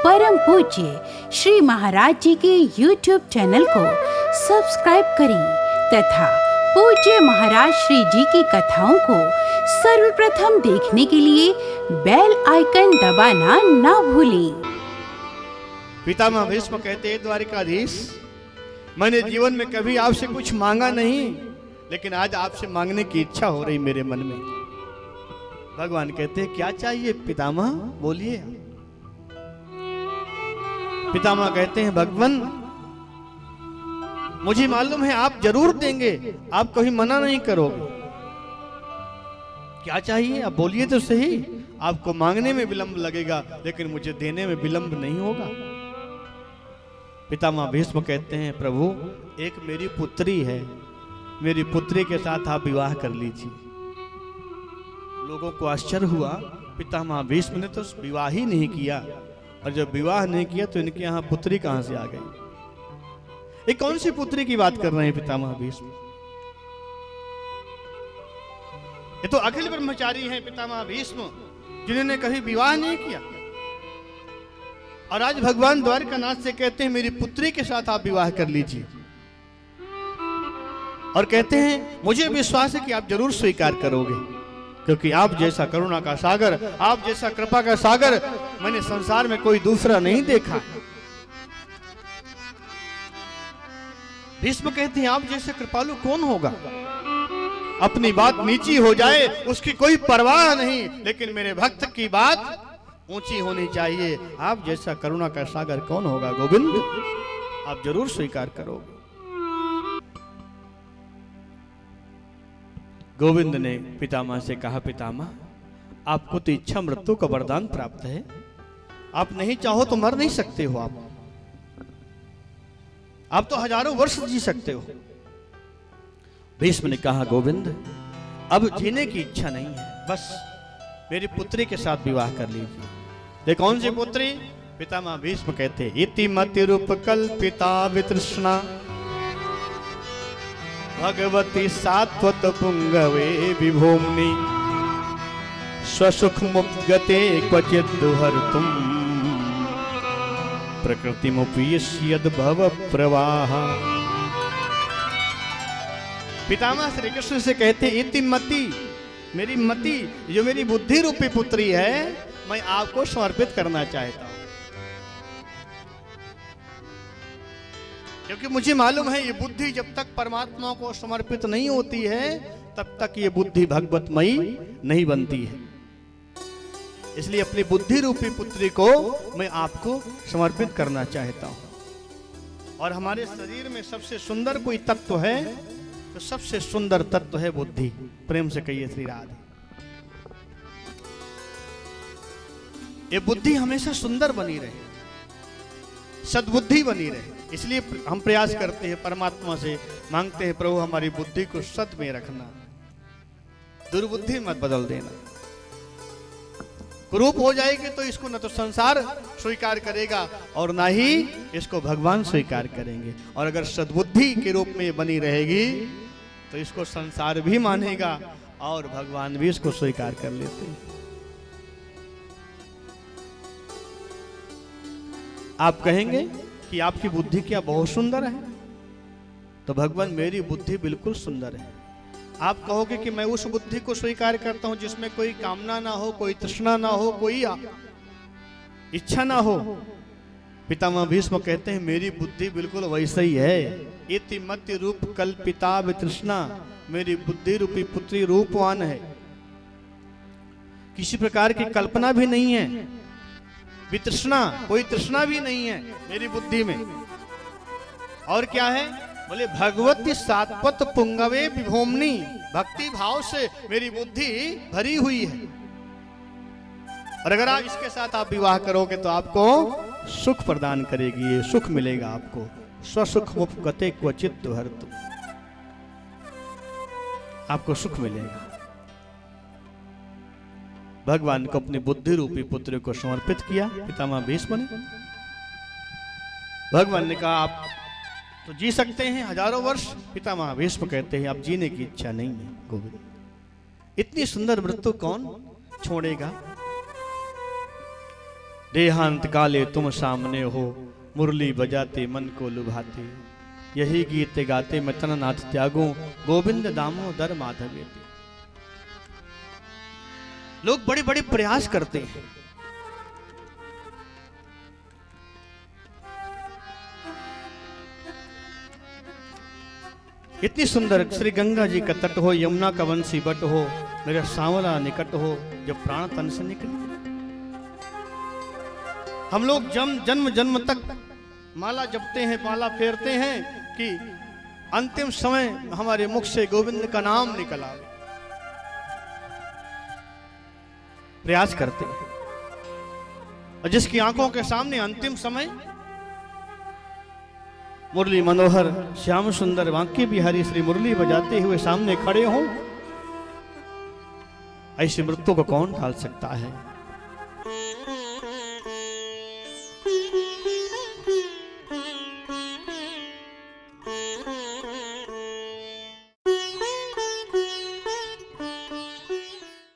परम पूज्य श्री महाराज जी के YouTube चैनल को सब्सक्राइब करें तथा पूज्य महाराज श्री जी की कथाओं को सर्वप्रथम देखने के लिए बेल आइकन दबाना ना भूलें। पितामह भीष्म कहते हैं, द्वारिकाधीश, मैंने जीवन में कभी आपसे कुछ मांगा नहीं, लेकिन आज आपसे मांगने की इच्छा हो रही मेरे मन में। भगवान कहते हैं, क्या चाहिए पितामह, बोलिए। पितामह कहते हैं, भगवान मुझे मालूम है आप जरूर देंगे, आप कभी मना नहीं करोगे। क्या चाहिए आप बोलिए तो सही। आपको मांगने में विलंब लगेगा, लेकिन मुझे देने में विलंब नहीं होगा। पितामह भीष्म कहते हैं, प्रभु एक मेरी पुत्री है, मेरी पुत्री के साथ आप विवाह कर लीजिए। लोगों को आश्चर्य हुआ, पितामह भीष्म ने तो विवाह ही नहीं किया, और जब विवाह नहीं किया तो इनके यहाँ पुत्री कहां से आ गई। ये कौन सी पुत्री की बात कर रहे हैं पितामह भीष्म? ये तो अखिल ब्रह्मचारी हैं पितामह भीष्म, जिन्होंने कभी विवाह नहीं किया, और आज भगवान द्वारकानाथ से कहते हैं मेरी पुत्री के साथ आप विवाह कर लीजिए, और कहते हैं मुझे विश्वास है कि आप जरूर स्वीकार करोगे, क्योंकि आप जैसा करुणा का सागर, आप जैसा कृपा का सागर मैंने संसार में कोई दूसरा नहीं देखा। भीष्म कहते हैं, आप जैसे कृपालु कौन होगा। अपनी बात नीची हो जाए उसकी कोई परवाह नहीं, लेकिन मेरे भक्त की बात ऊंची होनी चाहिए। आप जैसा करुणा का सागर कौन होगा गोविंद, आप जरूर स्वीकार करोगे। गोविंद ने पितामह से कहा, पितामह आपको तो इच्छा मृत्यु का वरदान प्राप्त है, आप नहीं चाहो तो मर नहीं सकते हो, आप तो हजारों वर्ष जी सकते हो। भीष्म ने कहा, गोविंद अब जीने की इच्छा नहीं है, बस मेरी पुत्री के साथ विवाह कर लीजिए। ये कौन सी पुत्री? पितामह भीष्म कहते, इति मति रूप कल्पिता वितृष्णा भगवती सात्वत पुंगवे विभूम्नि स्वसुख मुक्गते क्वचित् दुहर्तुम प्रकृतिमुपयस्यद् भव प्रवाह। पितामह श्री कृष्ण से कहते, इति मति, मेरी मति जो मेरी बुद्धि रूपी पुत्री है, मैं आपको समर्पित करना चाहता हूं, क्योंकि मुझे मालूम है ये बुद्धि जब तक परमात्मा को समर्पित नहीं होती है तब तक ये बुद्धि भगवतमयी नहीं बनती है। इसलिए अपनी बुद्धि रूपी पुत्री को मैं आपको समर्पित करना चाहता हूं। और हमारे शरीर में सबसे सुंदर कोई तत्व है तो सबसे सुंदर तत्व है बुद्धि। प्रेम से कहिए श्री राधे। ये बुद्धि हमेशा सुंदर बनी रहे, सद्बुद्धि बनी रहे, इसलिए हम प्रयास करते हैं, परमात्मा से मांगते हैं, प्रभु हमारी बुद्धि को सत में रखना, दुर्बुद्धि मत बदल देना। कुरूप हो जाएगी तो इसको न तो संसार स्वीकार करेगा और ना ही इसको भगवान स्वीकार करेंगे, और अगर सद्बुद्धि के रूप में बनी रहेगी तो इसको संसार भी मानेगा और भगवान भी इसको स्वीकार कर लेते हैं। आप कहेंगे कि आपकी बुद्धि क्या बहुत सुंदर है, तो भगवान मेरी बुद्धि बिल्कुल सुंदर है। आप कहोगे कि मैं उस बुद्धि को स्वीकार करता हूं जिसमें कोई कामना ना हो, कोई तृष्णा ना हो, कोई इच्छा ना हो। पितामह भीष्म कहते हैं, मेरी बुद्धि बिल्कुल वैसे ही है। इति मति रूप कल्पिता वितृष्णा, मेरी बुद्धि रूपी पुत्री रूपवान है, किसी प्रकार की कल्पना भी नहीं है, वितृष्णा कोई तृष्णा भी नहीं है मेरी बुद्धि में। और क्या है? बोले भगवती सात्वत पुंगवे विभूम्नि, भक्ति भाव से मेरी बुद्धि भरी हुई है, और अगर आप इसके साथ आप विवाह करोगे तो आपको सुख प्रदान करेगी, ये सुख मिलेगा आपको। स्वसुख मुक्गते क्वचित् दुहर्तुम, आपको सुख मिलेगा। भगवान को अपनी बुद्धि रूपी पुत्र को समर्पित किया पितामह भीष्म ने। भगवान ने कहा आप तो जी सकते हैं हजारों वर्ष। पितामह भीष्म कहते हैं अब जीने की इच्छा नहीं है गोविंद, इतनी सुंदर मृत्यु कौन छोड़ेगा। देहांत काले तुम सामने हो, मुरली बजाते मन को लुभाते, यही गीत गाते मैं तननाथ त्यागूं, गोविंद दामोदर माधवेति। लोग बड़ी बड़ी प्रयास करते हैं, इतनी सुंदर श्री गंगा जी का तट हो, यमुना का वंशी बट हो, मेरा सांवला निकट हो, जब प्राण तन से निकले। हम लोग जन्म जन्म तक माला जपते हैं, माला फेरते हैं कि अंतिम समय हमारे मुख से गोविंद का नाम निकल आवे। प्रयास करते हैं, और जिसकी आंखों के सामने अंतिम समय मुरली मनोहर श्याम सुंदर बांके बिहारी श्री मुरली बजाते हुए सामने खड़े हों, ऐसी मृत्यु को कौन टाल सकता है।